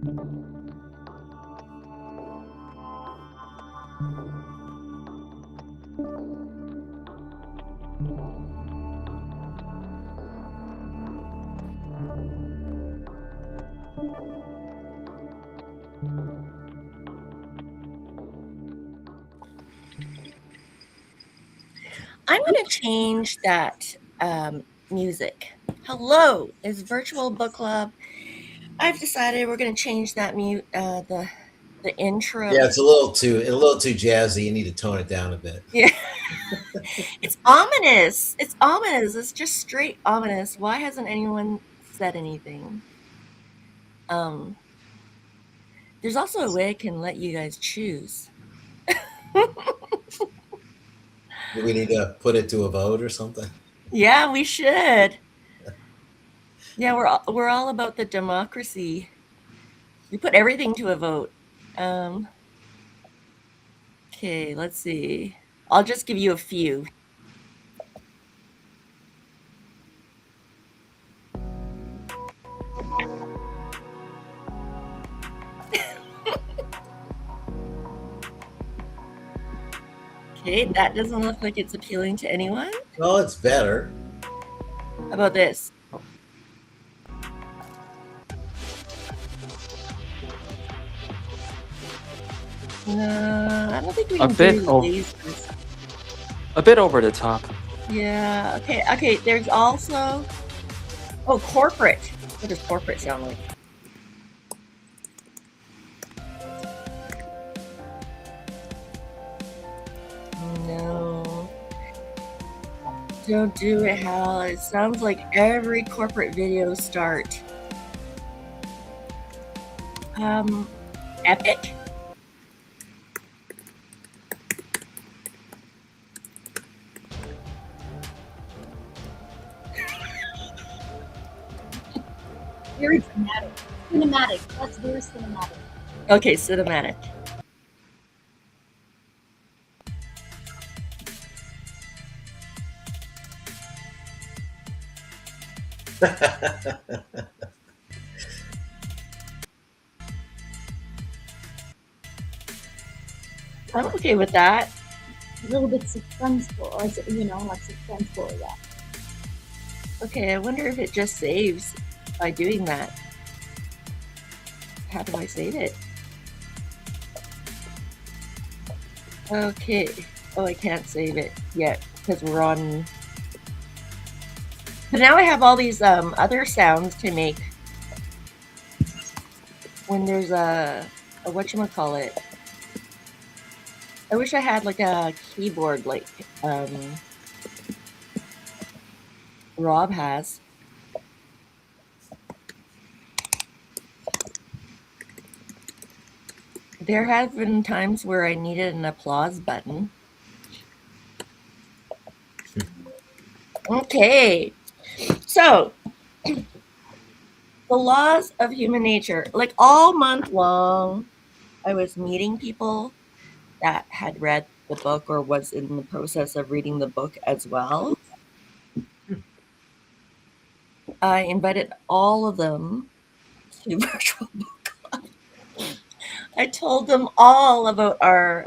I'm going to change that music. Hello, it's virtual book club. I've decided we're going to change that the intro. Yeah, it's a little too jazzy. You need to tone it down a bit. Yeah, it's ominous. It's ominous. It's just straight ominous. Why hasn't anyone said anything? Um, there's also a way I can let you guys choose. Do we need to put it to a vote or something? Yeah, we should. Yeah, we're all about the democracy. We put everything to a vote. Um, okay, let's see. I'll just give you a few. Okay, that doesn't look like it's appealing to anyone. Well, it's better. How about this? No, I don't think we A can bit do oh, lasers. a bit over the top. Yeah, okay, there's also... Oh, corporate. What does corporate sound like? No. Don't do it, Hal. It sounds like every corporate video start. Epic? Very dramatic. Cinematic. That's very cinematic. Okay, cinematic. I'm okay with that. A little bit suspenseful, like suspenseful, yeah. Okay, I wonder if it just saves by doing that. How do I save it? Okay. Oh, I can't save it yet because we're on... But now I have all these other sounds to make when there's a whatchamacallit. I wish I had like a keyboard like Rob has. There have been times where I needed an applause button. Okay. So, the laws of human nature. Like all month long, I was meeting people that had read the book or was in the process of reading the book as well. I invited all of them to virtual book club. I told them all about our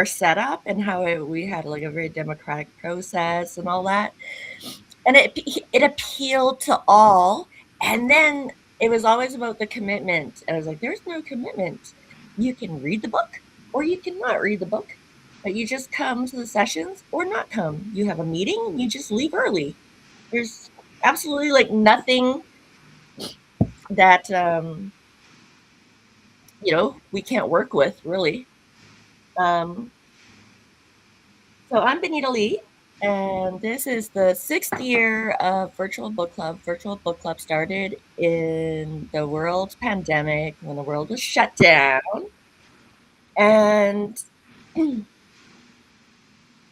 setup and how we had like a very democratic process and all that, and it appealed to all. And then it was always about the commitment, and I was like, there's no commitment. You can read the book or you cannot read the book, but you just come to the sessions or not come. You have a meeting, you just leave early. There's absolutely like nothing that we can't work with, really. So I'm Benita Lee, and this is the 6th year of Virtual Book Club. Virtual Book Club started in the world pandemic when the world was shut down. And, we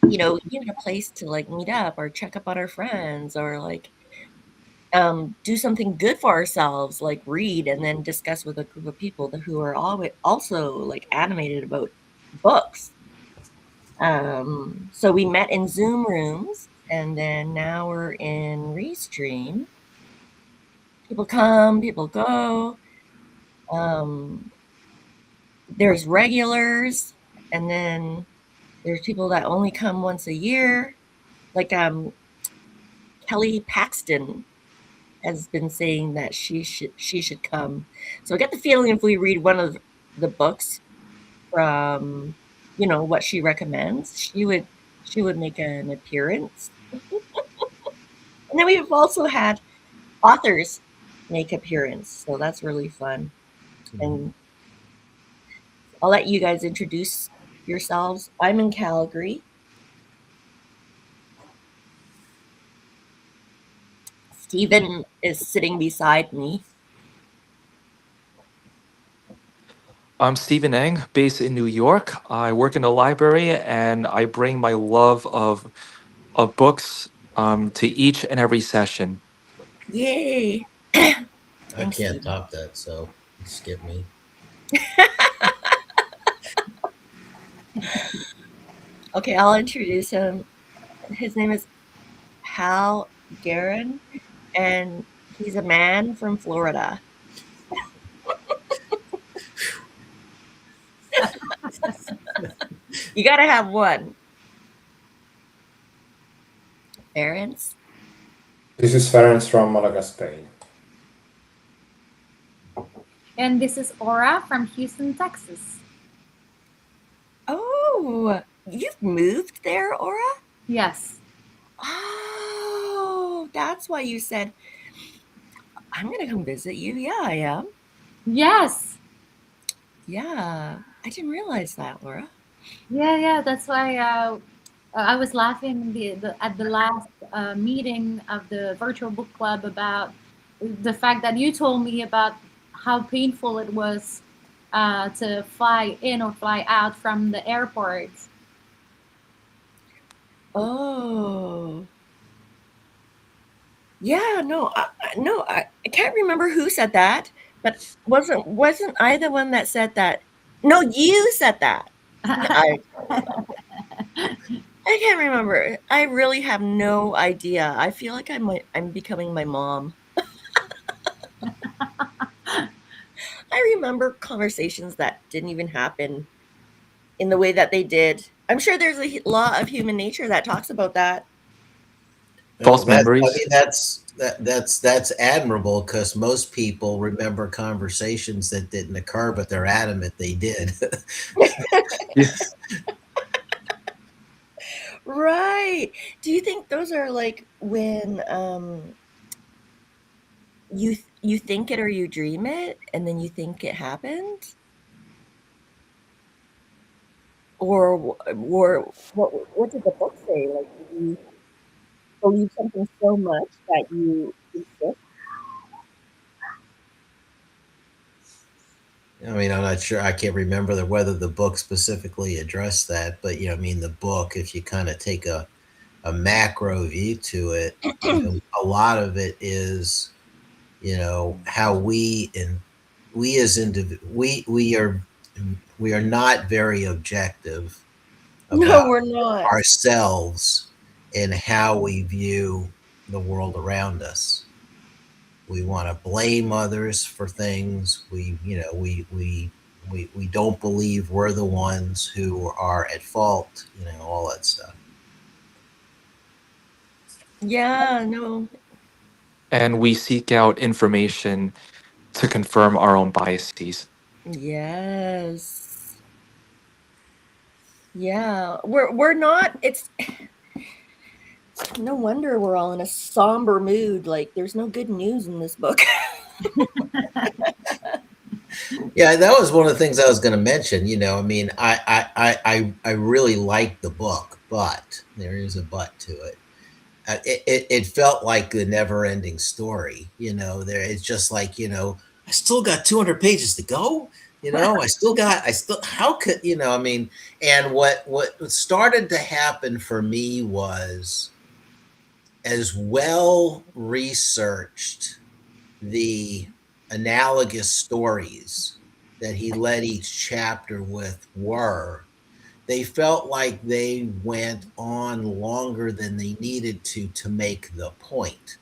needed a place to like meet up or check up on our friends or like do something good for ourselves, like read and then discuss with a group of people who are also like animated about books. So we met in Zoom rooms, and then now we're in Restream. People come, people go. Um, there's regulars, and then there's people that only come once a year. Like Kelly Paxton has been saying that she should come. So I get the feeling if we read one of the books from what she recommends, she would make an appearance. And then we've also had authors make appearance, so that's really fun. And I'll let you guys introduce yourselves. I'm in Calgary. Stephen is sitting beside me. I'm Stephen Eng, based in New York. I work in a library and I bring my love of books to each and every session. Yay! I Thanks, can't Stephen. top that, so skip me. Okay, I'll introduce him. His name is Hal Garin, and he's a man from Florida. You gotta have one. Parents? This is Ferenc from Malaga, Spain. And this is Aura from Houston, Texas. Oh, you've moved there, Aura? Yes. Oh, that's why you said, I'm going to come visit you. Yeah, I am. Yes. Yeah, I didn't realize that, Laura. Yeah. That's why I was laughing at the last meeting of the virtual book club about the fact that you told me about how painful it was to fly in or fly out from the airport. Oh, yeah, no, no, I can't remember who said that, but wasn't I the one that said that? No, you said that. No, I can't remember. I really have no idea. I feel like I'm becoming my mom. I remember conversations that didn't even happen in the way that they did. I'm sure there's a law of human nature that talks about that. Well, False that I memories. mean that's admirable because most people remember conversations that didn't occur, but they're adamant they did. Yes. Right. Do you think those are like when you think it or you dream it and then you think it happened? Or what did the book say? Like, did you believe something so much that you insist? I mean, I'm not sure. I can't remember whether the book specifically addressed that, but I mean, the book, if you kind of take a macro view to it, a lot of it is, how we as we are not very objective No, about we're not. ourselves and how we view the world around us. We want to blame others for things. We don't believe we're the ones who are at fault. All that stuff. Yeah, no. And we seek out information to confirm our own biases. Yes. Yeah. We're not it's no wonder we're all in a somber mood. Like there's no good news in this book. Yeah, that was one of the things I was going to mention. I mean, I really liked the book, but there is a but to it. It felt like a never ending story. There it's just like I still got 200 pages to go. I still how could I mean, and what started to happen for me was as well researched the analogous stories that he led each chapter with were, they felt like they went on longer than they needed to make the point.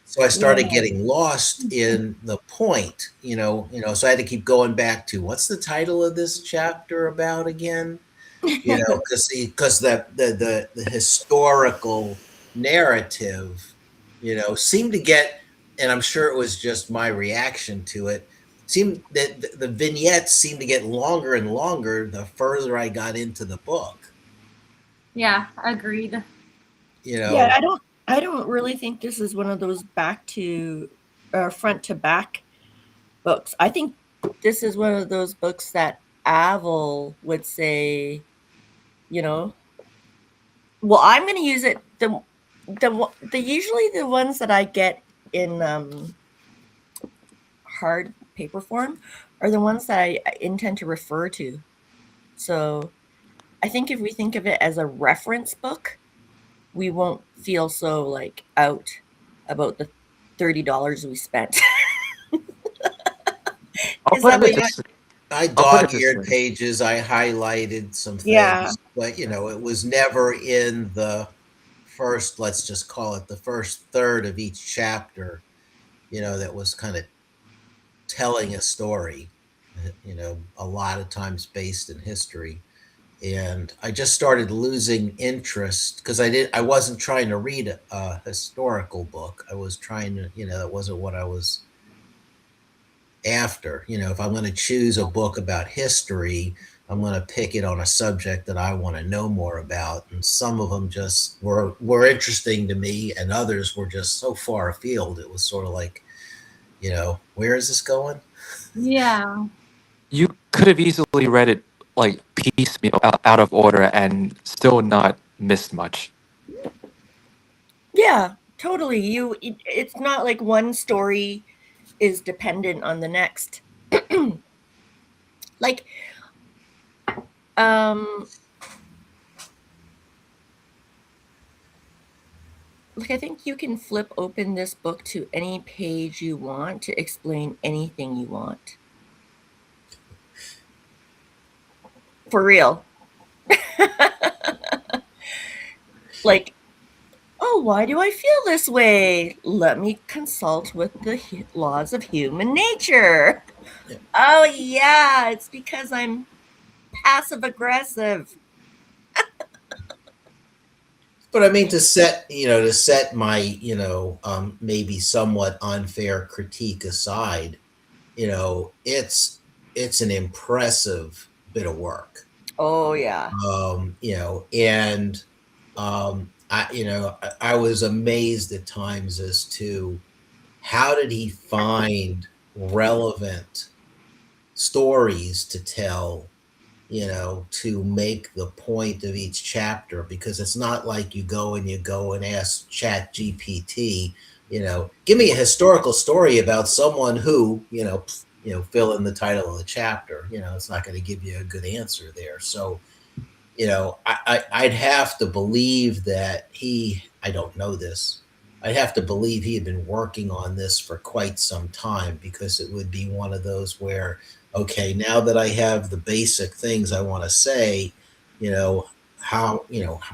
So I Yeah. started getting lost in the point, so I had to keep going back to what's the title of this chapter about again? Because the historical narrative, seemed to get, and I'm sure it was just my reaction to it, seemed that the vignettes seemed to get longer and longer the further I got into the book. Yeah, agreed. You Yeah, know, I don't really think this is one of those back to front to back books. I think this is one of those books that Avel would say, you know, well, I'm going to use it the usually the ones that I get in hard paper form are the ones that I intend to refer to. So, I think if we think of it as a reference book, we won't feel so like out about the $30 we spent. I'll Is put that it what this I I'll put it this dog-eared way. pages, I highlighted some Yeah. things, but it was never in the first, let's just call it the first third of each chapter, that was kind of telling a story, a lot of times based in history. And I just started losing interest because I wasn't trying to read a historical book. I was trying to, that wasn't what I was after. If I'm going to choose a book about history, I'm going to pick it on a subject that I want to know more about. And some of them just were interesting to me, and others were just so far afield. It was sort of like, where is this going? Yeah. You could have easily read it like piecemeal out of order and still not missed much. Yeah, totally. It's not like one story is dependent on the next. Like um like I think you can flip open this book to any page you want to explain anything you want. For real. Like, oh, why do I feel this way? Let me consult with the laws of human nature. Oh, yeah, it's because I'm passive aggressive. But I mean, to set my, maybe somewhat unfair critique aside, it's an impressive bit of work. Oh, yeah. And I was amazed at times as to how did he find relevant stories to tell, to make the point of each chapter, because it's not like you go and ask Chat GPT, give me a historical story about someone who, fill in the title of the chapter. It's not going to give you a good answer there. So, I'd have to believe that I don't know this. I'd have to believe he had been working on this for quite some time, because it would be one of those where, okay, now that I have the basic things I want to say,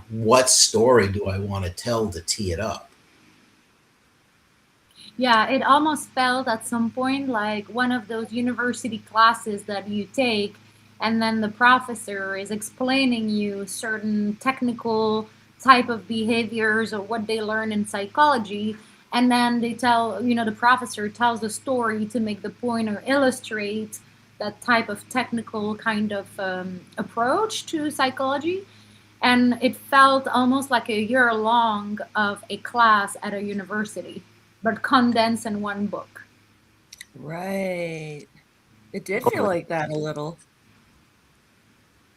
what story do I want to tell to tee it up? Yeah, it almost felt at some point like one of those university classes that you take, and then the professor is explaining you certain technical type of behaviors or what they learn in psychology, and then they tell, the professor tells the story to make the point or illustrate that type of technical kind of approach to psychology. And it felt almost like a year long of a class at a university, but condensed in one book. Right. It did feel like that a little.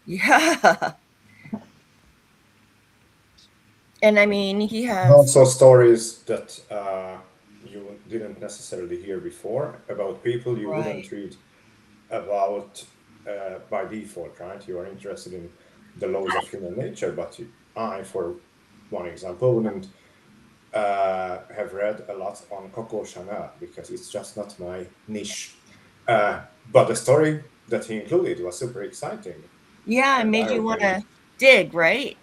Yeah. And I mean, he has, Also, stories that you didn't necessarily hear before about people you wouldn't right. read about by default, right? You are interested in the laws of human nature, but I, for one example, wouldn't have read a lot on Coco Chanel because it's just not my niche. But the story that he included was super exciting Yeah, it and made you want eye-opening, to dig, right?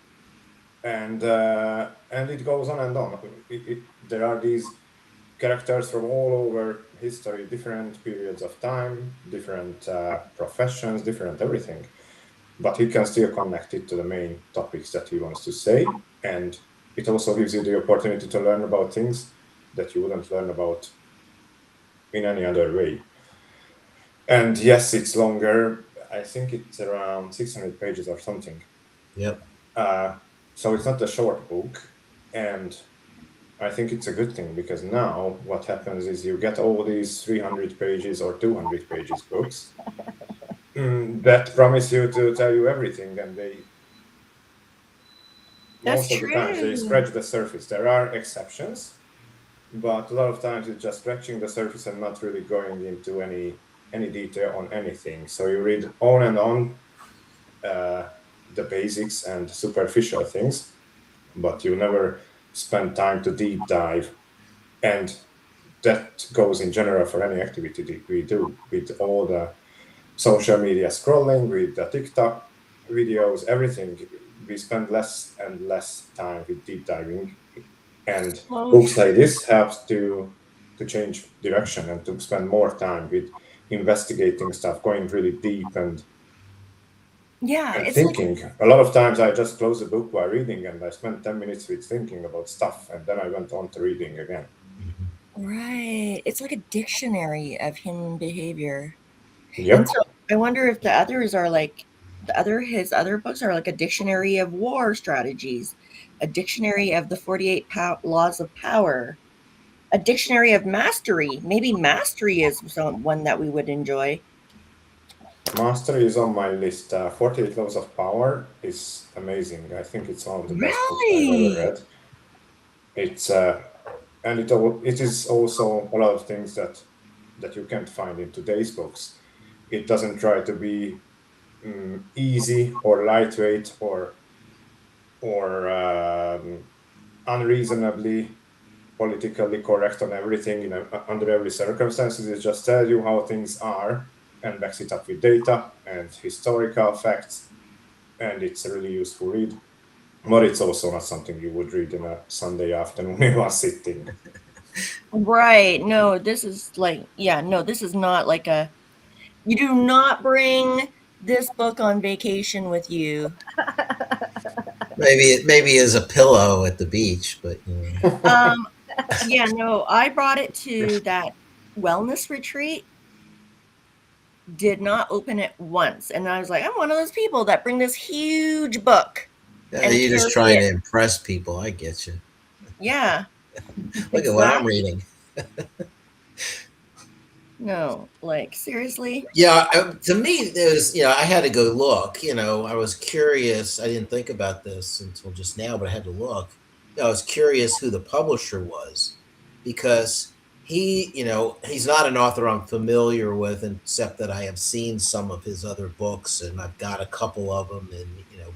and it goes on and on. There are these characters from all over history, different periods of time, different professions, different everything. But he can still connect it to the main topics that he wants to say. And it also gives you the opportunity to learn about things that you wouldn't learn about in any other way. And yes, it's longer. I think it's around 600 pages or something. Yep. Uh, so it's not a short book. And I think it's a good thing because now what happens is you get all these 300 pages or 200 pages books that promise you to tell you everything, and they That's most of the times they true. scratch the surface. There are exceptions, but a lot of times it's just scratching the surface and not really going into any detail on anything. So you read on and on uh, the basics and superficial things, but you never spend time to deep dive. And that goes in general for any activity that we do with all the social media scrolling, with the TikTok videos, everything. We spend less and less time with deep diving, and Oh, books like true. this helps to change direction and to spend more time with investigating stuff, going really deep Yeah, and it's like thinking. A lot of times I just close a book while reading and I spend 10 minutes with thinking about stuff and then I went on to reading again. Mhm. right. It's like a dictionary of human behavior. And Yep. so I wonder if the others are like his other books are like a dictionary of war strategies, a dictionary of the 48 laws of power, a dictionary of mastery. Maybe mastery is one that we would enjoy. Mastery is on my list. 48 Laws of Power is amazing. I think it's one of the best books I've ever Really? read. It's and it is also a lot of things that you can't find in today's books. It doesn't try to be easy or lightweight or unreasonably politically correct on everything, under every circumstances. It just tells you how things are and backs it up with data and historical facts, and it's a really useful read. But it's also not something you would read in a Sunday afternoon in one sitting. Right. No, this is like, yeah, no, this is not like you do not bring this book on vacation with you. Maybe as a pillow at the beach, but you know. Um, yeah, no, I brought it to that wellness retreat, did not open it once. And I was like, I'm one of those people that bring this huge book Yeah, and you're carry just trying it. to impress people. I get you. Yeah, Look at what I'm exactly. reading. No, like seriously? Yeah, to me, there's, I had to go look. I was curious. I didn't think about this until just now, but I had to look. I was curious who the publisher was because he's not an author I'm familiar with, except that I have seen some of his other books, and I've got a couple of them, and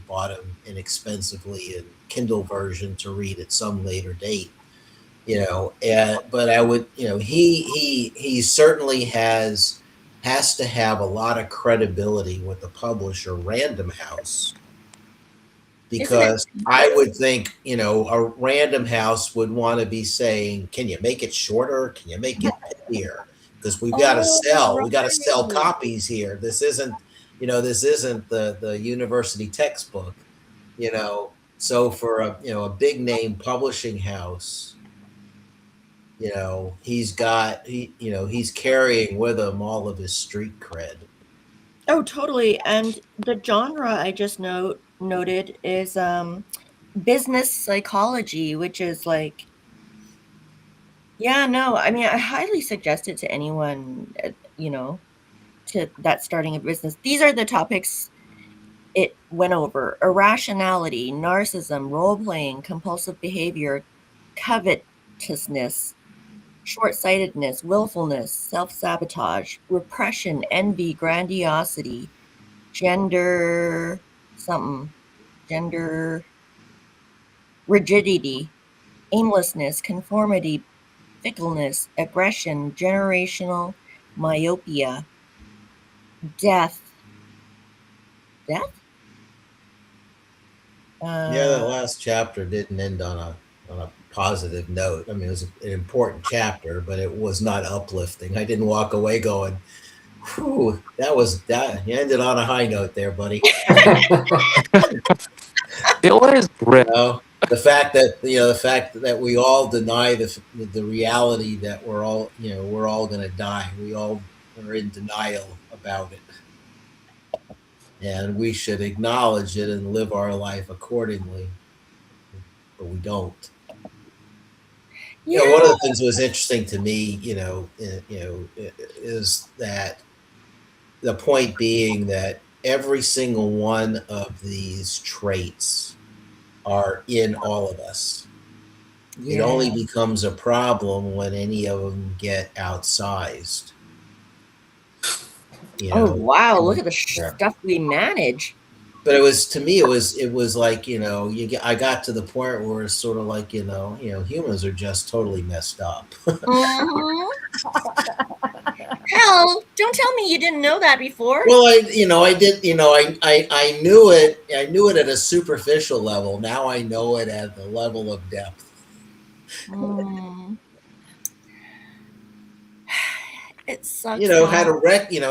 bought them inexpensively in Kindle version to read at some later date. But I would, he certainly has to have a lot of credibility with the publisher Random House, Isn't it because I people? would think, a Random House would want to be saying, can you make it shorter? Can you make it pithier? Because Oh, we got to sell right. copies here. This isn't the university textbook, you know. So for a big name publishing house, he's carrying with him all of his street cred. Oh, totally. And the genre I just noted is business psychology, which is like, yeah, no, I mean, I highly suggest it to anyone, to that starting a business. These are the topics it went over: irrationality, narcissism, role playing, compulsive behavior, covetousness, short sightedness, willfulness, self sabotage, repression, envy, grandiosity, gender something, gender rigidity, aimlessness, conformity, fickleness, aggression, generational myopia, death. Death? Yeah, that Uh, last chapter didn't end on on a positive note. I mean, it was an important chapter, but it was not uplifting. I didn't walk away going, "Whew, that was that." You ended on a high note there, buddy. It was You grim. know, the fact that we all deny the reality that we're all going to die. We all are in denial about it, and we should acknowledge it and live our life accordingly. But we don't. One of Yeah. the things that was interesting to me, is that the point being that every single one of these traits are in all of us. It Yeah. only becomes a problem when any of them get outsized. You Oh, know, wow, look um, at the Yeah. stuff we manage. but it was to me, it was like I got to the point where it's sort of like humans are just totally messed up. Mhm. Hell, don't tell me you didn't know that before. Well, I did, I knew it. I knew it at a superficial level. Now I know it at the level of depth. Mm. It sucks How though. to and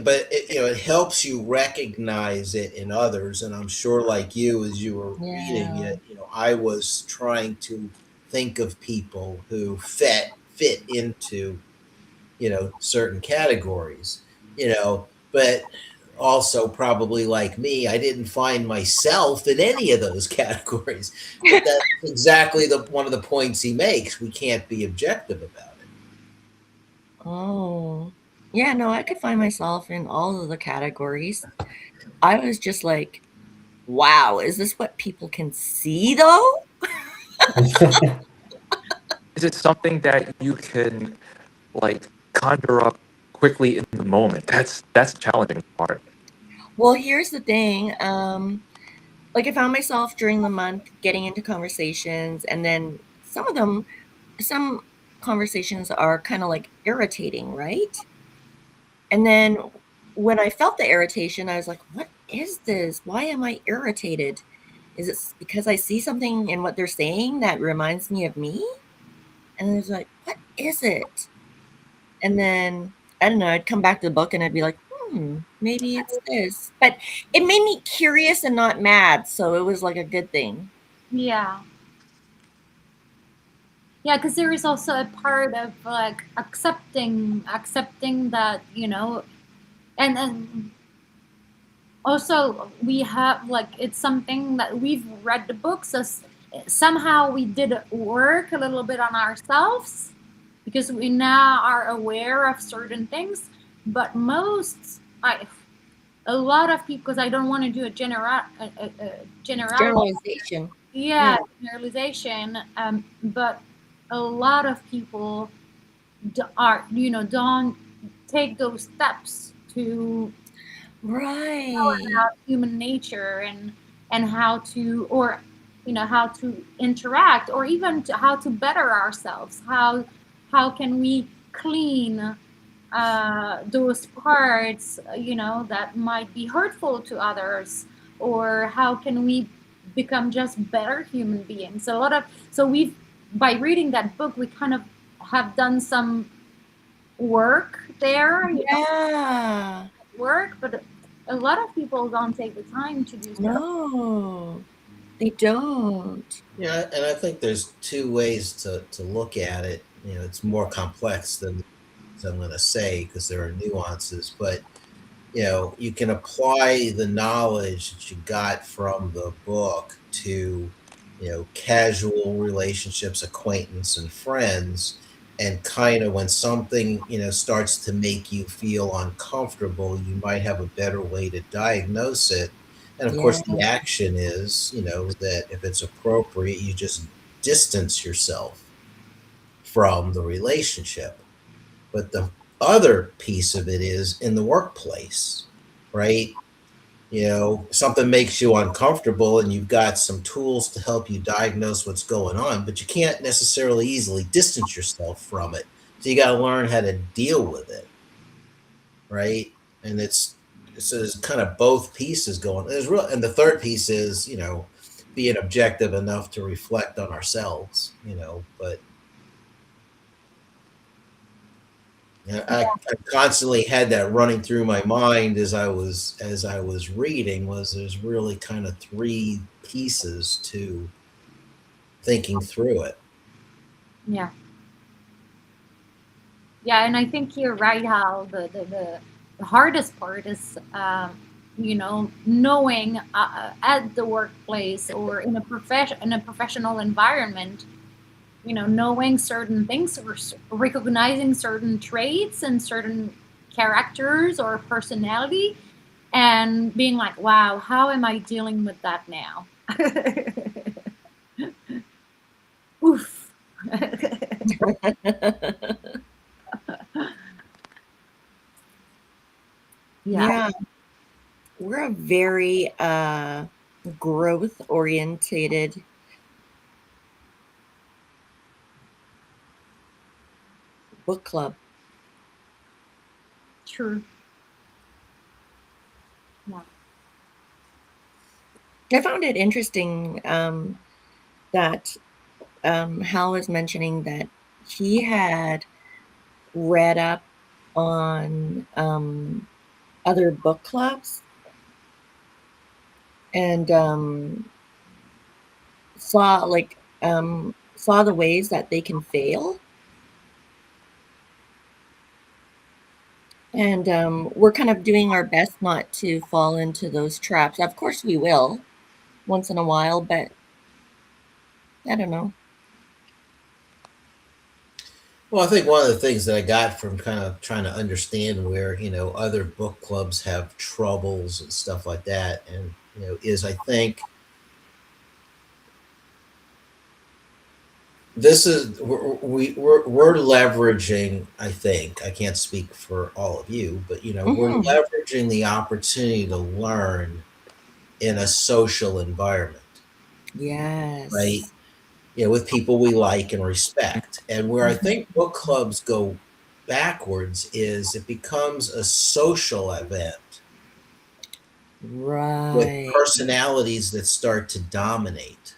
but it helps you recognize it in others. And I'm sure, like you, as you were reading Yeah. it, I was trying to think of people who fit into certain categories, but also probably like me, I didn't find myself in any of those categories. But that's exactly the one of the points he makes. We can't be objective about it. Oh. Yeah, no, I could find myself in all of the categories. I was just like, wow, is this what people can see though? Is it something that you can like conjure up quickly in the moment? That's the challenging part. Well, here's the thing. Like I found myself during the month getting into conversations, and then some conversations are kind of like irritating, right? And then when I felt the irritation, I was like, what is this? Why am I irritated? Is it because I see something in what they're saying that reminds me of me? And I was like, what is it? And then I don't know, I'd come back to the book and I'd be like, maybe it's this. But it made me curious and not mad, so it was like a good thing. Yeah. Yeah, because there is also a part of like accepting that, and also we have like it's something that we've read the books, so somehow we did work a little bit on ourselves because we now are aware of certain things. But a lot of people, because I don't want to do a generality, Generalization. yeah, Yeah. generalization, but a lot of people don't take those steps to Right. about human nature and how to, or how to interact, or even how to better ourselves, how can we clean those parts that might be hurtful to others, or how can we become just better human beings. A lot of so we've by reading that book, we kind of have done some work there, Yeah. work, but a lot of people don't take the time to do so. No, they don't. Yeah, and I think there's two ways to look at it. It's more complex than I'm going to say because there are nuances, but you can apply the knowledge that you got from the book to casual relationships, acquaintance, and friends. And kind of when something starts to make you feel uncomfortable, you might have a better way to diagnose it. And of Yeah. course the action is that if it's appropriate, you just distance yourself from the relationship. But the other piece of it is in the workplace, right? Something makes you uncomfortable and you've got some tools to help you diagnose what's going on, but you can't necessarily easily distance yourself from it. So you got to learn how to deal with it, right? And it's so there's kind of both pieces going. There's real, and the third piece is being objective enough to reflect on ourselves, but I constantly had that running through my mind as I was reading. Was there's really kind of three pieces to thinking through it. Yeah. Yeah, and I think you're right. How the hardest part is, knowing at the workplace or in a professional environment, knowing certain things or recognizing certain traits and certain characters or personality, and being like, wow, how am I dealing with that now? Oof. Yeah, Yeah, we're a very growth orientated book club. true. Yeah, I found it interesting that Hal was mentioning that he had read up on other book clubs and saw the ways that they can fail, and we're kind of doing our best not to fall into those traps. Of course, we will once in a while, but I don't know. Well, I think one of the things that I got from kind of trying to understand where other book clubs have troubles and stuff like that, and is I think this is we're leveraging. I think I can't speak for all of you, but we're Hmm. leveraging the opportunity to learn in a social environment, right? Yes. With people we like and respect. And where I Mhm. think book clubs go backwards is it becomes a social event with Right. personalities that start to dominate.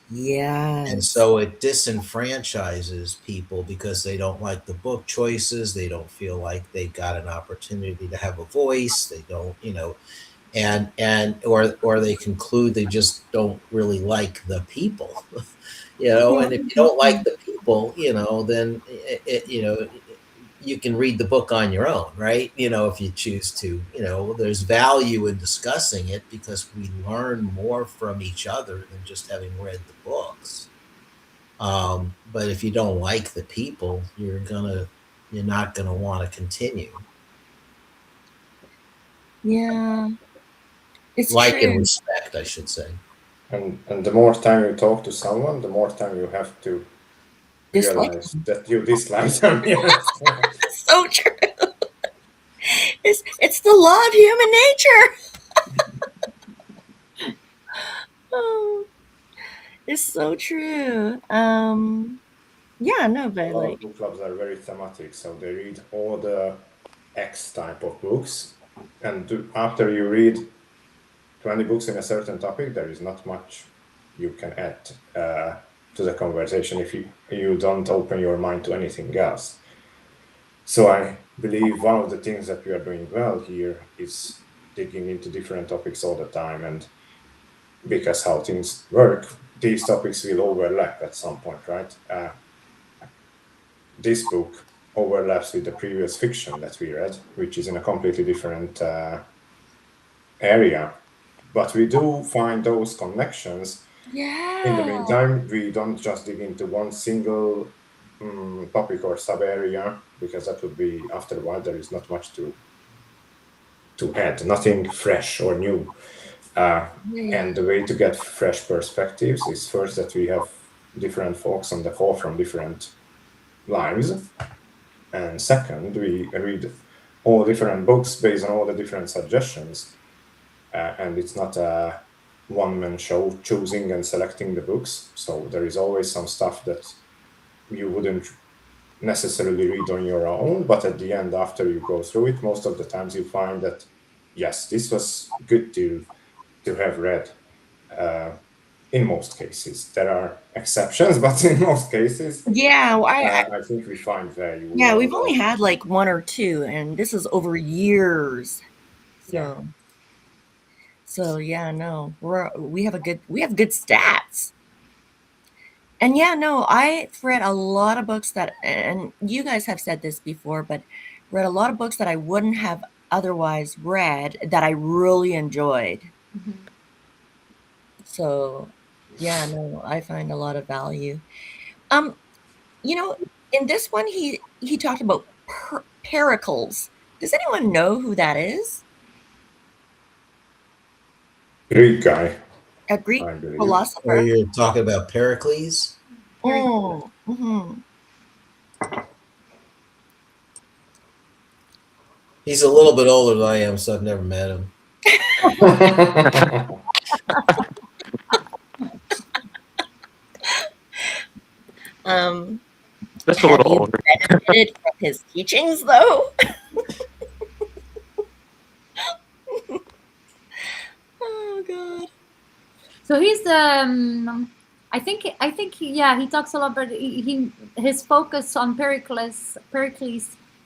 And Yes. so it disenfranchises people because they don't like the book choices. They don't feel like they've got an opportunity to have a voice. They don't, or they conclude they just don't really like the people. And if you don't like the people, then you can read the book on your own, right? If you choose to. There's value in discussing it because we learn more from each other than just having read the books. But if you don't like the people, you're not gonna want to continue. Yeah, it's Like and true. respect, I should say. And the more time you talk to someone, the more time you have to Dislike realize them. that you dislike them. Yes. So true. It's the law of human nature. Oh, it's so true. Yeah, no, A but lot of like, book clubs are very thematic, so they read all the X type of books, and after you read 20 books in a certain topic, there is not much you can add to the conversation if you don't open your mind to anything else. So I believe one of the things that we are doing well here is digging into different topics all the time, and because how things work, these topics will overlap at some point, right? This book overlaps with the previous fiction that we read, which is in a completely different area. But we do find those connections. In the yeah, meantime, we don't just dig into one single topic or sub area, because that would be, after a while, there is not much to add, nothing fresh or new. Uh, right. and the way to get fresh perspectives is first that we have different folks on the call from different lives. And second, we read all different books based on all the different suggestions. And it's not a one-man show choosing and selecting the books. So there is always some stuff that you wouldn't necessarily read on your own, but at the end, after you go through it, most of the times you find that yes, this was good to have read. in most cases. There are exceptions, but in most cases, Yeah, I think we find very yeah, we've well. only had like one or two, and this is over years. Yeah. So yeah, no, we have good stats. And yeah, no, I've read a lot of books that, and you guys have said this before, but read a lot of books that I wouldn't have otherwise read that I really enjoyed. Mhm. So yeah, no, I find a lot of value. Um, you know, in this one, he talked about Pericles. Does anyone know who that is? Greek guy, A Greek I believe. Or philosopher? you're talking about Pericles? Very Mm, mhm. He's a little bit older than I am, so I've never met him. Um, Just a have little you older. benefited from his teachings, though? Oh god. So he's I think yeah, he talks a lot, but his focus on Pericles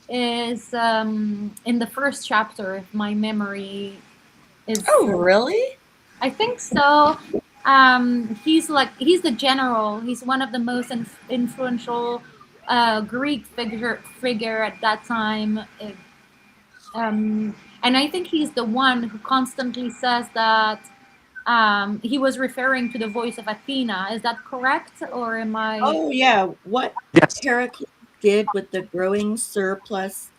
is in the first chapter, if my memory is. Oh, really? I think so. He's the general. He's one of the most influential Greek figure at that time. And I think he's the one who constantly says that he was referring to the voice of Athena. Is that correct, or am I? Oh, yeah. What Yes. Pericles did with the growing surplus.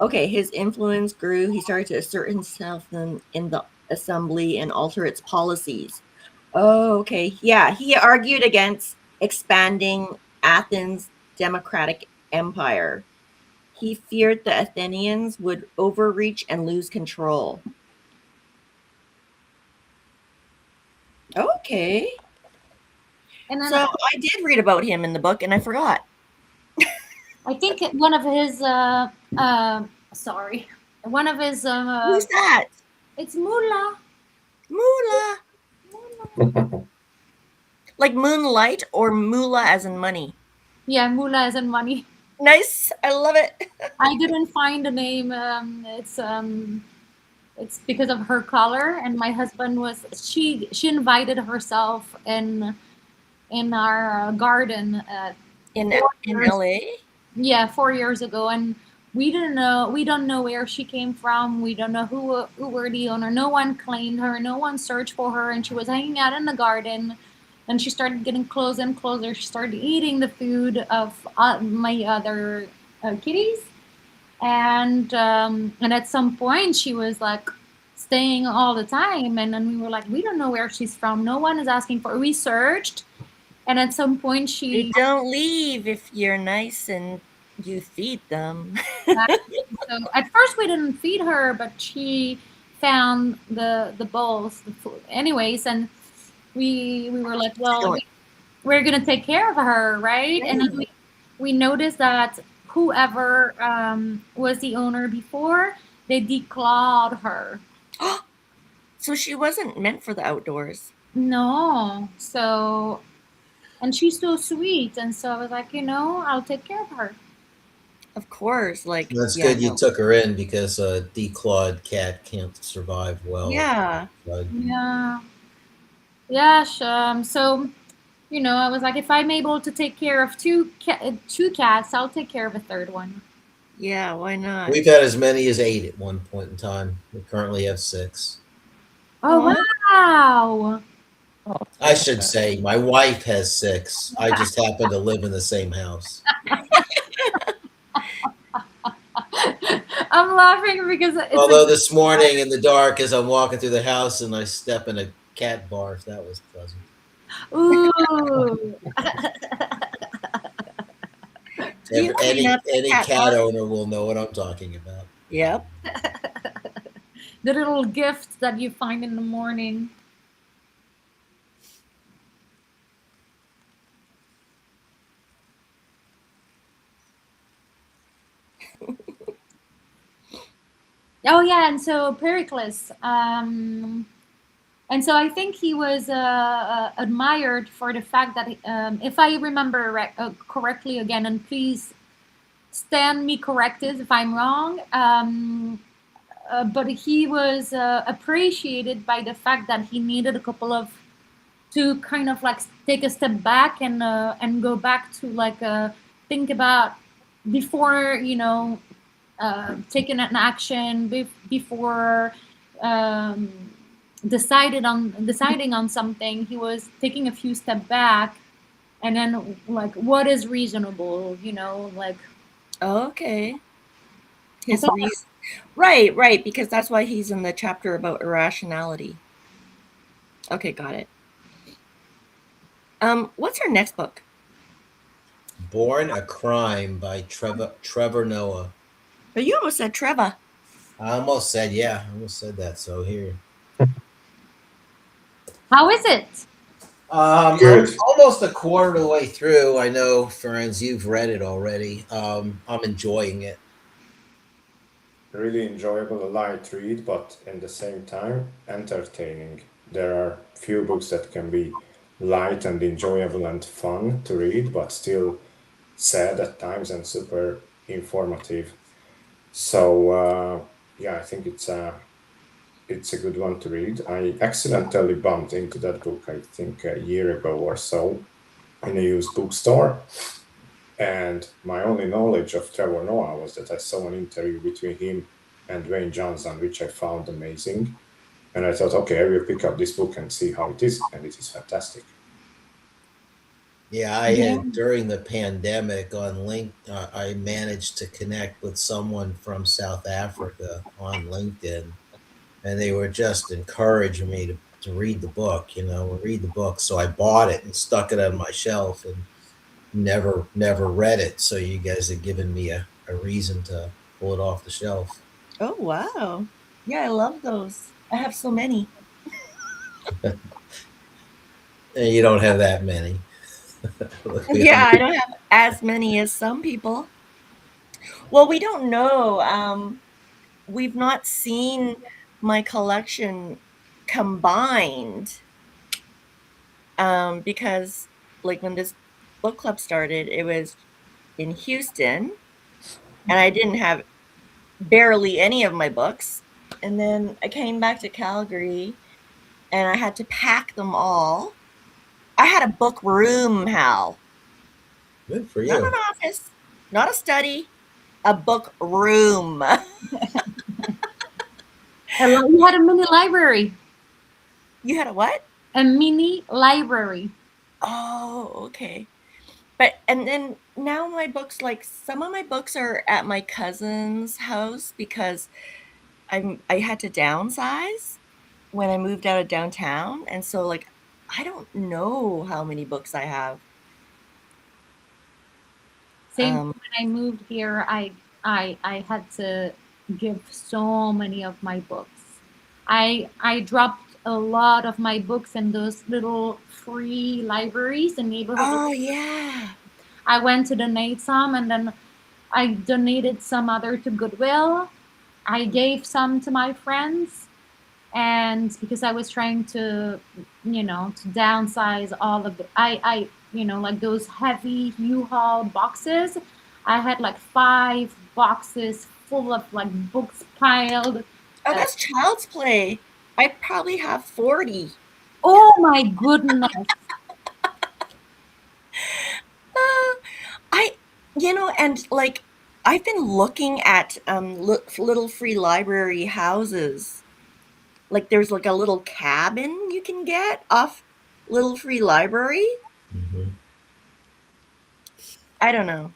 Okay, his influence grew. He started to assert himself in the assembly and alter its policies. Oh, okay. Yeah, he argued against expanding Athens' democratic empire. He feared the Athenians would overreach and lose control. Okay. And then So I did read about him in the book and I forgot. I think one of his sorry, one of his Who's that? it's Mullah. Moolah. Like moonlight or moolah as in money. Yeah, Mullah isn't money. Nice. I love it. I didn't find the name. It's because of her color, and my husband was she invited herself in our garden In 4 years. LA? Yeah, 4 years ago, and we don't know where she came from. We don't know who were the owner. No one claimed her. No one searched for her, and she was hanging out in the garden. And she started getting closer and closer. She started eating the food of my other kitties, and at some point she was like staying all the time. And then we were like, we don't know where she's from. No one is asking for. We searched, and at some point They she. don't leave if you're nice and you feed them. So at first we didn't feed her, but she found the bowls, the food. Anyways, and we were like, well, Silly. we're gonna take care of her, right? And then we noticed that whoever was the owner before, they declawed her. So she wasn't meant for the outdoors. No, so and she's so sweet, and so I was like, I'll take care of her. Of course. Like, That's yeah, good you no. took her in because a declawed cat can't survive well. Yeah. Yeah, yeah. So I was like, if I'm able to take care of two cats, I'll take care of a third one. Yeah, why not? We've had as many as 8 at one point in time. We currently have 6. Oh Oh, wow! Oh, I should say my wife has 6. I just happen to live in the same house. I'm laughing because it's a Although this morning in the dark, as I'm walking through the house and I step in a cat barf, that was pleasant. ooh. do you clean up the Any cat cat bar? owner will know what I'm talking about. Yep. The little gift that you find in the morning. Oh yeah, and so Pericles. And so I think he was admired for the fact that, if I remember correctly again, and please stand me corrected if I'm wrong, but he was appreciated by the fact that he needed a couple of to kind of like take a step back and go back to like think about before, taking an action, before um, deciding on something. He was taking a few step back, and then like what is reasonable, like. Okay. I His thought, reason. Right, right, because that's why he's in the chapter about irrationality. Okay, got it. What's our next book? Born a Crime by Trevor Noah. Oh, you almost said Trevor. I almost said, yeah, I almost said that. So here. how is it? I'm Good. almost a quarter of the way through. I know, friends, you've read it already. I'm enjoying it. Really enjoyable, a light read, but in the same time entertaining. There are few books that can be light and enjoyable and fun to read, but still sad at times and super informative. So yeah, I think it's a good one to read. I accidentally bumped into that book, I think a year ago or so, in a used bookstore. And my only knowledge of Trevor Noah was that I saw an interview between him and Dwayne Johnson, which I found amazing. And I thought, okay, I will pick up this book and see how it is. And it is fantastic. Yeah, I Yeah. had during the pandemic on I managed to connect with someone from South Africa on LinkedIn, and they were just encouraging me to read the book, read the book. So I bought it and stuck it on my shelf and never read it. So you guys have given me a reason to pull it off the shelf. Oh, wow. Yeah, I love those. I have so many. And you don't have that many. We Yeah, only I don't have as many as some people. Well, we don't know. We've not seen my collection combined, because like when this book club started, it was in Houston, and I didn't have barely any of my books. And then I came back to Calgary and I had to pack them all. I had a book room, Hal, good for not you. an office, not a study, a book room. You had a mini library. You had a what? A mini library. Oh, okay. But and then now my books, like some of my books are at my cousin's house because I had to downsize when I moved out of downtown, and so like I don't know how many books I have. Same Um, when I moved here, I had to give so many of my books. I dropped a lot of my books in those little free libraries, the neighborhood. oh yeah. I went to donate some, and then I donated some other to Goodwill. I gave some to my friends, and because I was trying to, to downsize all of the, like those heavy U-Haul boxes. I had like 5 boxes full of like books piled. Oh, Uh, that's child's play. I probably have 40. oh my goodness! Uh, I and like I've been looking at little free library houses. Like there's like a little cabin you can get off Little Free Library. Hmm. I don't know.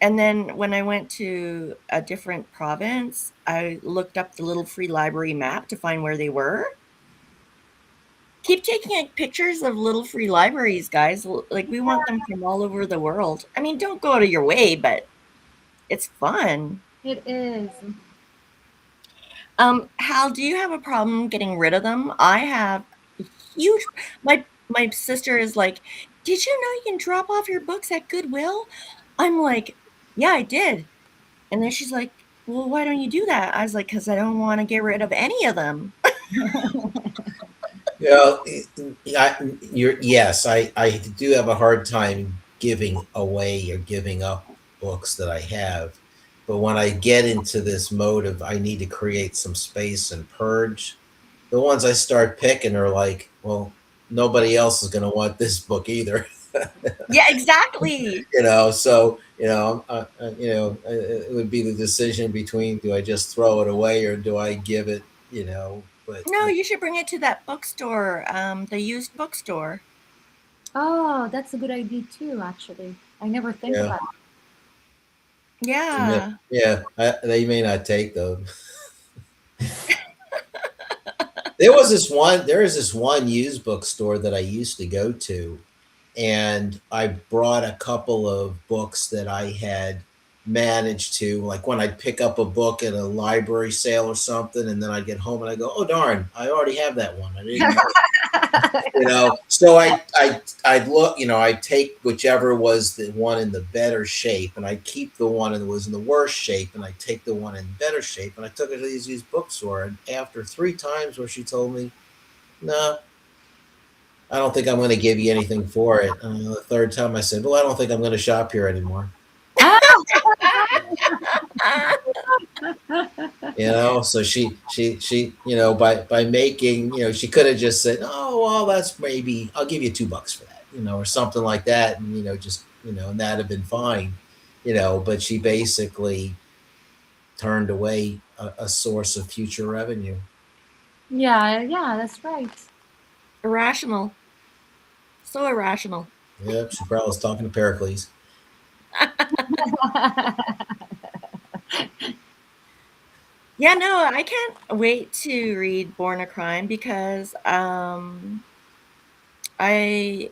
And then when I went to a different province, I looked up the Little Free Library map to find where they were. Keep taking like, pictures of little free libraries, guys. Like we want them from all over the world. I mean, don't go out of your way, but it's fun. It is. Hal, do you have a problem getting rid of them? I have a huge. My sister is like, "Did you know you can drop off your books at Goodwill?" I'm like, "Yeah, I did." And then she's like, "Well, why don't you do that?" I was like, "Because I don't want to get rid of any of them." You know, yes, I do have a hard time giving away or giving up books that I have. But when I get into this mode of I need to create some space and purge, the ones I start picking are like, well, nobody else is going to want this book either. Yeah, exactly. So it would be the decision between do I just throw it away or do I give it, but No, you should bring it to that bookstore, the used bookstore. Oh, that's a good idea too, actually. I never think yeah, about Yeah. yeah, they may not take them. There is this one used bookstore that I used to go to, and I brought a couple of books that I had managed to, like when I'd pick up a book at a library sale or something, and then I'd get home and I go, oh darn, I already have that one. I didn't know. So I'd look, I'd take whichever was the one in the better shape, and I'd keep the one that was in the worst shape, and I'd take the one in better shape, and I took it to these used bookstore, and after 3 times where she told me, no, I don't think I'm going to give you anything for it. The third time I said, well, I don't think I'm going to shop here anymore. So she, by making, she could have just said, oh, well, that's maybe I'll give you $2 for that, or something like that. And, just, and that'd have been fine, but she basically turned away a source of future revenue. Yeah, yeah, that's right. Irrational. So irrational. Yep. She probably was talking to Pericles. Yeah, no, I can't wait to read Born a Crime because I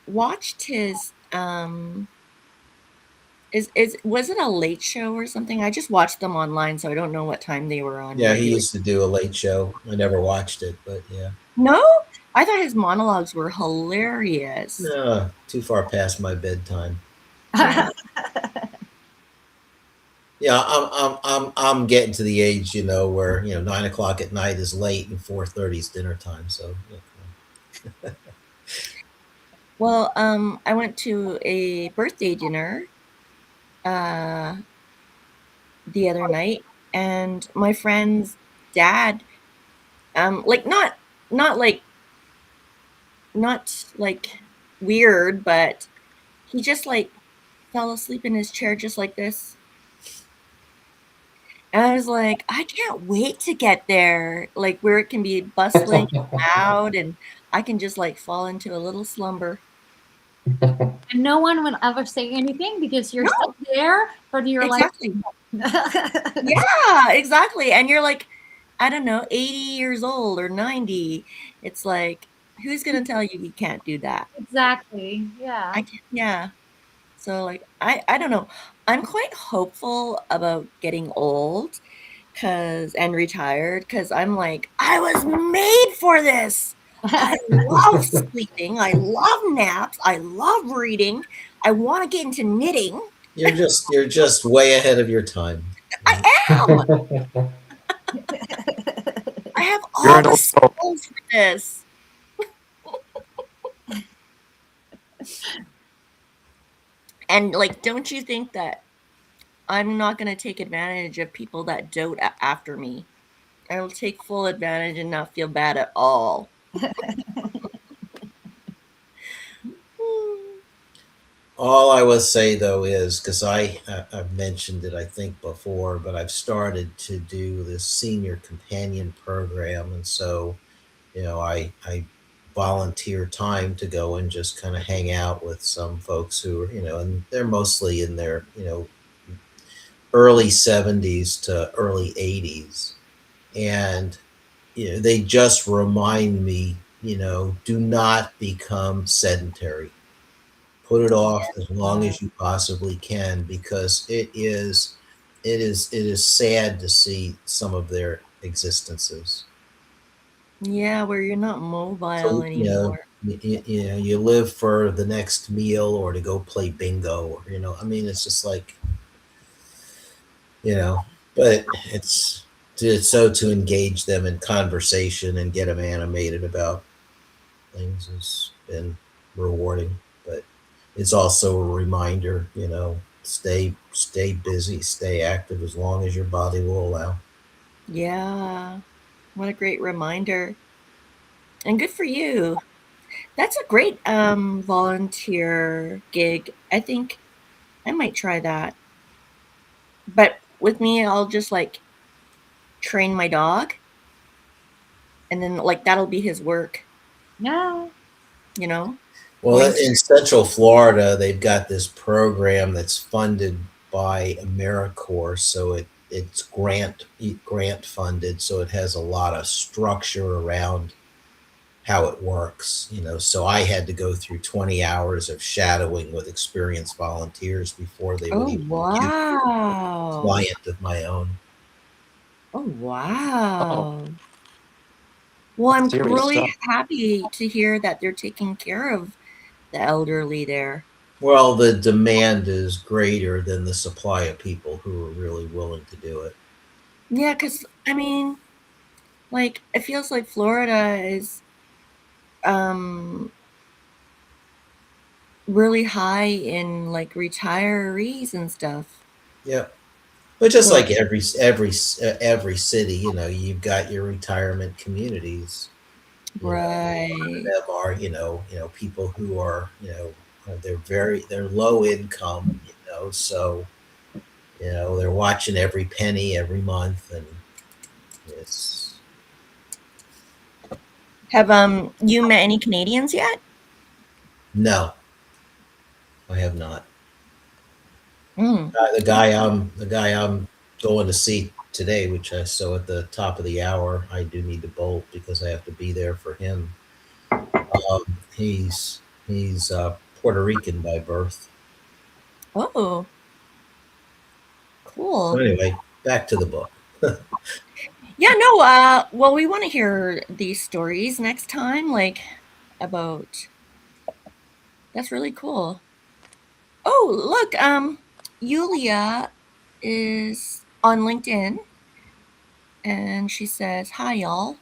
watched his is was it a late show or something? I just watched them online, so I don't know what time they were on Yeah. He regular. used to do a late show. I never watched it, but yeah. No? I thought his monologues were hilarious. No, too far past my bedtime. Yeah. Yeah, I'm getting to the age, where 9 o'clock at night is late and 4:30 is dinner time. So Well, I went to a birthday dinner uh the other night, and my friend's dad, like not like not like weird, but he just like fell asleep in his chair just like this. And I was like, I can't wait to get there, like where it can be bustling and loud, and I can just like fall into a little slumber. And no one will ever say anything because you're No, still there, but you're like, exactly. Yeah, exactly. And you're like, I don't know, 80 years old or 90. It's like, who's gonna tell you you can't do that? exactly. Yeah. I can, yeah. So like I don't know. I'm quite hopeful about getting old cause and retired because I'm like, I was made for this. I love sleeping. I love naps. I love reading. I want to get into knitting. you're just way ahead of your time. I am. I have You're all an the old soul. skills for this. And like, don't you think that I'm not going to take advantage of people that dote after me? I will take full advantage and not feel bad at all. All I will say though is because I've mentioned it I think before, but I've started to do this senior companion program, and so I volunteer time to go and just kind of hang out with some folks who are and they're mostly in their early 70s to early 80s, and they just remind me, do not become sedentary. Put it off as long Uh, as you possibly can because it is sad to see some of their existences. Yeah, where you're not So mobile anymore. you live for the next meal or to go play bingo, or I mean it's just like you know but it's to engage them in conversation and get them animated about things has been rewarding. But it's also a reminder, stay busy, stay active as long as your body will allow. Yeah. What a great reminder. And good for you. That's a great volunteer gig. I think I might try that. But with me, I'll just like train my dog and then like that'll be his work, Yeah. you know? Well, Going in to Central Florida, they've got this program that's funded by AmeriCorps, so it's grant funded, so it has a lot of structure around how it works. So I had to go through 20 hours of shadowing with experienced volunteers before they would Oh, even give me a wow. client of my own. Oh, Oh, wow. Well, I'm serious really stuff. happy to hear that they're taking care of the elderly there. Well, the demand is greater than the supply of people who are really willing to do it. Yeah, because I mean, like, it feels like Florida is um really high in like retirees and stuff. Yeah. But just Or like every city, you've got your retirement communities. A lot of right. them are, people who are, they're low income, so they're watching every penny every month, and it's Have you met any Canadians yet? no, I have not. Mm. The guy I'm going to see today, which I saw at the top of the hour. I do need to bolt because I have to be there for him. He's Puerto Rican by birth. Oh, So cool. anyway, back to the book. Yeah, no, well, we want to hear these stories next time, like about that's really cool. Oh, look, Yulia is on LinkedIn and she says, "Hi, y'all."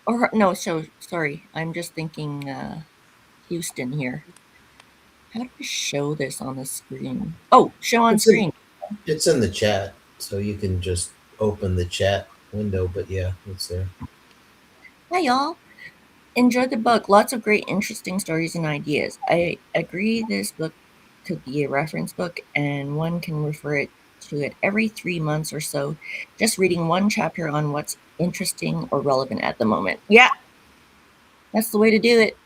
Or no, so sorry, I'm just thinking Houston here. How do I show this on the screen? Oh, show on It's in screen. it's in the chat, so you can just open the chat window. But yeah, it's there. Hi, y'all. Enjoyed the book. Lots of great, interesting stories and ideas. I agree this book could be a reference book, and one can refer to it every 3 months or so, just reading one chapter on what's interesting or relevant at the moment. Yeah, that's the way to do it.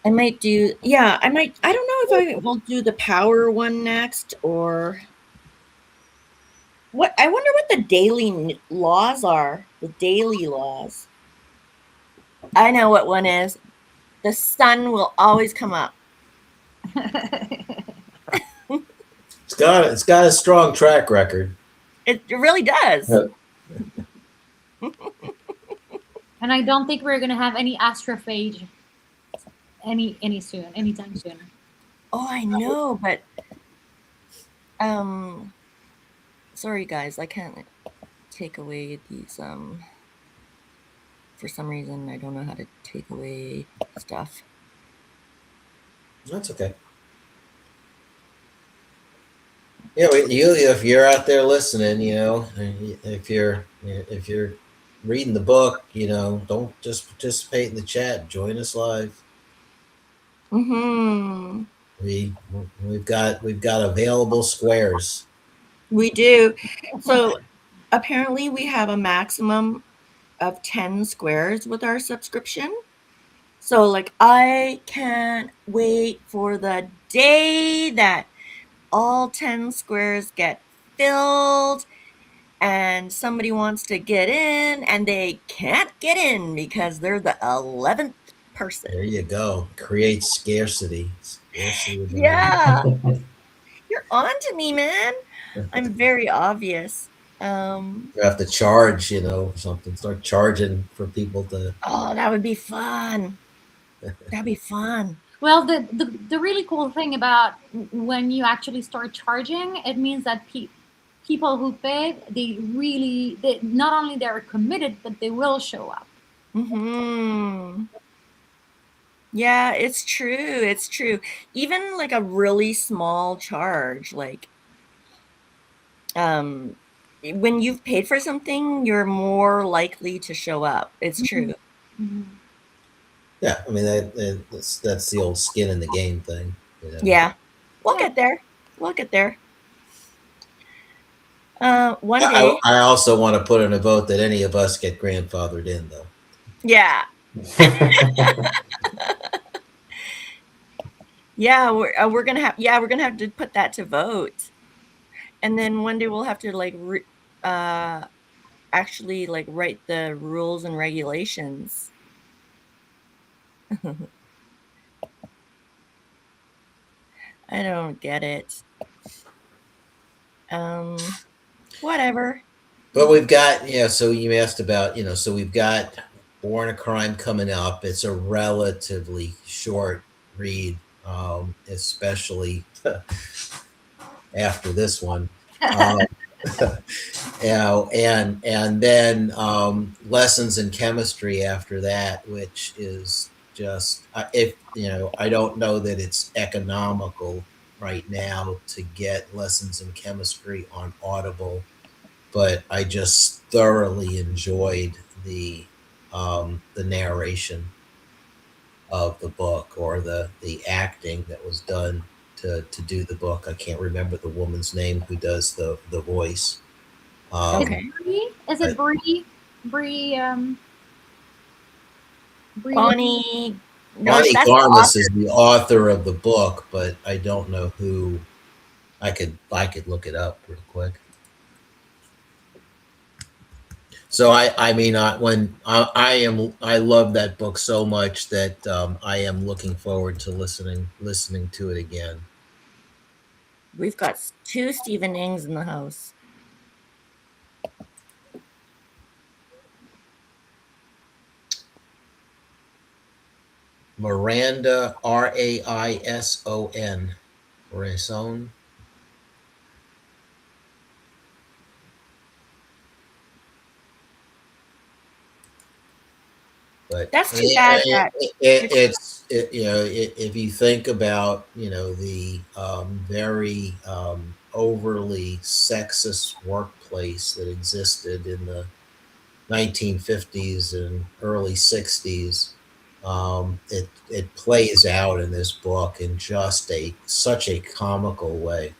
I might do, yeah, I don't know if I will do the power one next or what. I wonder what the daily laws are. The daily laws. I know what one is. The sun will always come up. It's got a strong track record. It really does. Uh, And I don't think we're gonna have any astrophage anytime soon. Oh, I know, but um sorry guys, I can't take away these for some reason I don't know how to take away stuff. That's okay. Yeah, if you're out there listening, if you're reading the book, don't just participate in the chat. Join us live. Mhm. We we've got available squares. We do. So apparently we have a maximum of 10 squares with our subscription. So like I can't wait for the day that all 10 squares get filled and somebody wants to get in and they can't get in because they're the 11th person. There you go. Create scarcity. Scarcity is the Yeah, name. you're on to me, man. I'm very obvious. Um, You have to charge, something. Start charging for people to. oh, that would be fun. That'd be fun. Well, the really cool thing about when you actually start charging, it means that people who paid, they not only they're committed, but they will show up. Mm-hmm. Yeah, it's true. It's true. Even like a really small charge, like um when you've paid for something, you're more likely to show up. It's Mhm. true. Mhm. Yeah, I mean that's the old skin in the game thing, you know. Yeah. We'll Yeah. get there. We'll get there. One I, day. I also want to put in a vote that any of us get grandfathered in, though. Yeah. Yeah, we're gonna have we're gonna have to put that to vote. And then one day we'll have to like uh actually like write the rules and regulations. I don't get it. Um, whatever. But we've got, yeah. So you asked about, so we've got Born a Crime coming up. It's a relatively short read, especially after this one. Um, and then lessons in chemistry after that, which is just if I don't know that it's economical right now to get lessons in chemistry on Audible, but I just thoroughly enjoyed the narration of the book, or the acting that was done to do the book. I can't remember the woman's name who does the voice. Is it Um, Okay. Brie? Is it but Brie? Brie? Brie? Bonnie, no, Bonnie that's the Garmus author. is the author of the book, but I don't know who. I could look it up real quick. So I mean, when I love that book so much that I am looking forward to listening to it again. We've got two Stephen Ings in the house. Miranda, Raison, Raison. But That's too bad it, that it, it's it's it, if you think about the very overly sexist workplace that existed in the 1950s and early 60s, it plays out in this book in just a such a comical way.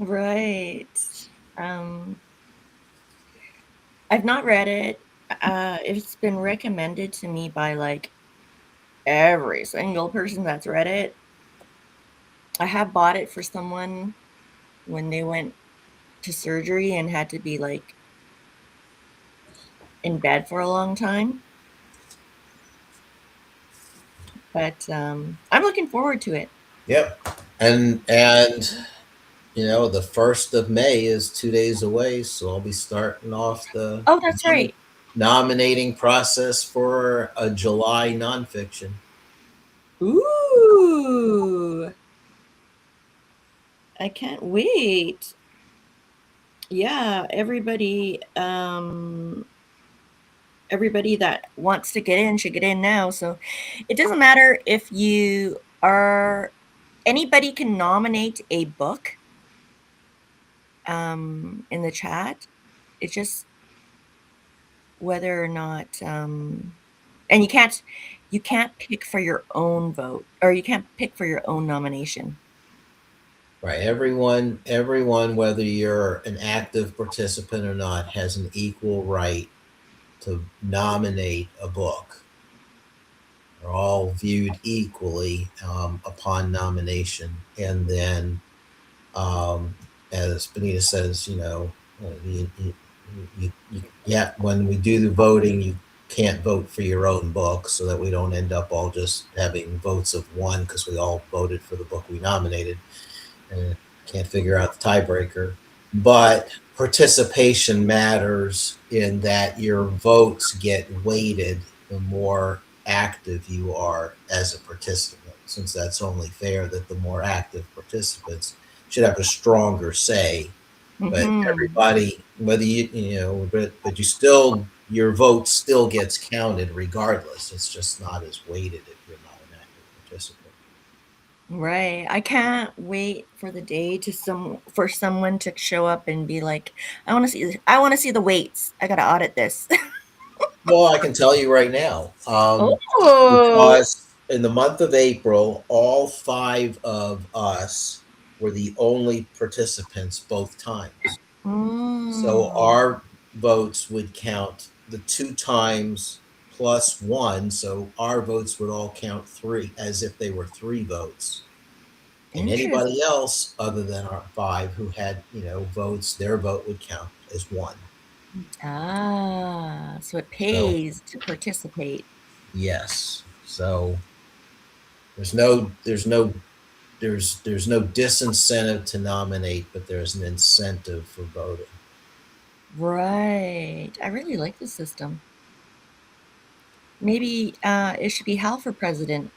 right. Um, I've not read it. It's been recommended to me by like every single person that's read it. I have bought it for someone when they went to surgery and had to be like in bed for a long time. But I'm looking forward to it. Yep. And the 1st of May is 2 days away, so I'll be starting off the Oh, that's right. nominating process for a July nonfiction. Ooh, I can't wait. Yeah, everybody that wants to get in should get in now. So it doesn't matter if you are anybody can nominate a book in the chat. It's just whether or not and you can't pick for your own vote, or you can't pick for your own nomination. Right. Everyone, whether you're an active participant or not, has an equal right to nominate a book. They're all viewed equally upon nomination, and then, um, as Benita says, yeah, when we do the voting, you can't vote for your own book, so that we don't end up all just having votes of one because we all voted for the book we nominated. And can't figure out the tiebreaker. But participation matters in that your votes get weighted the more active you are as a participant, since that's only fair that the more active participants should have a stronger say But Mhm. everybody, whether but you still, your vote still gets counted regardless. It's just not as weighted if you're not an active participant. Right. I can't wait for the day for someone to show up and be like, I want to see the weights. I got to audit this." Well, I can tell you right now, Oh. because in the month of April, all five of us were the only participants both times. So Mm. our votes would count the two times plus one. So our votes would all count three, as if they were three votes. And Interesting. anybody else other than our five who had, votes, their vote would count as one. Ah, so it So pays to participate. yes. So there's no disincentive to nominate, but there's an incentive for voting. Right. I really like the system. Maybe it should be Hal for president.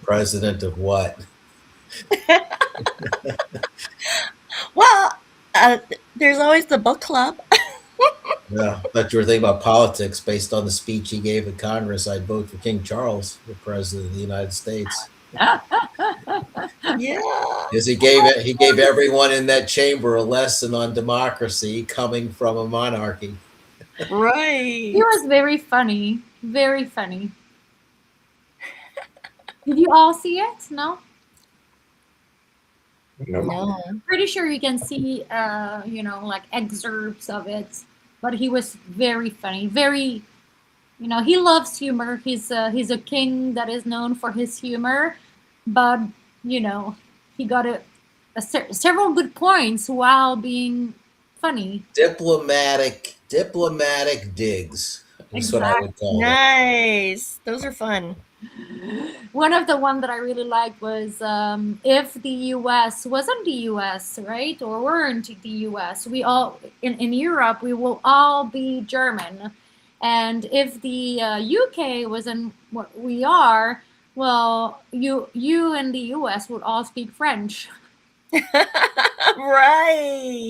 President of what? Well, there's always the book club. Yeah, I thought you were thinking about politics based on the speech he gave in Congress. I'd vote for King Charles for president of the United States. Yeah, Because he gave everyone in that chamber a lesson on democracy coming from a monarchy. He right. was very funny. Very funny. Did you all see it? No? No. No. Pretty sure you can see, like excerpts of it. But he was very funny. Very, he loves humor. He's a king that is known for his humor. But, you know, he got several good points while being funny. Diplomatic digs is what I Exactly. would call it. Nice. Those are fun. One of the one that I really liked was if the U.S. wasn't the U.S. right or weren't the U.S. We all in Europe we will all be German, and if the UK wasn't what we are, well, you and the U.S. would all speak French. Right.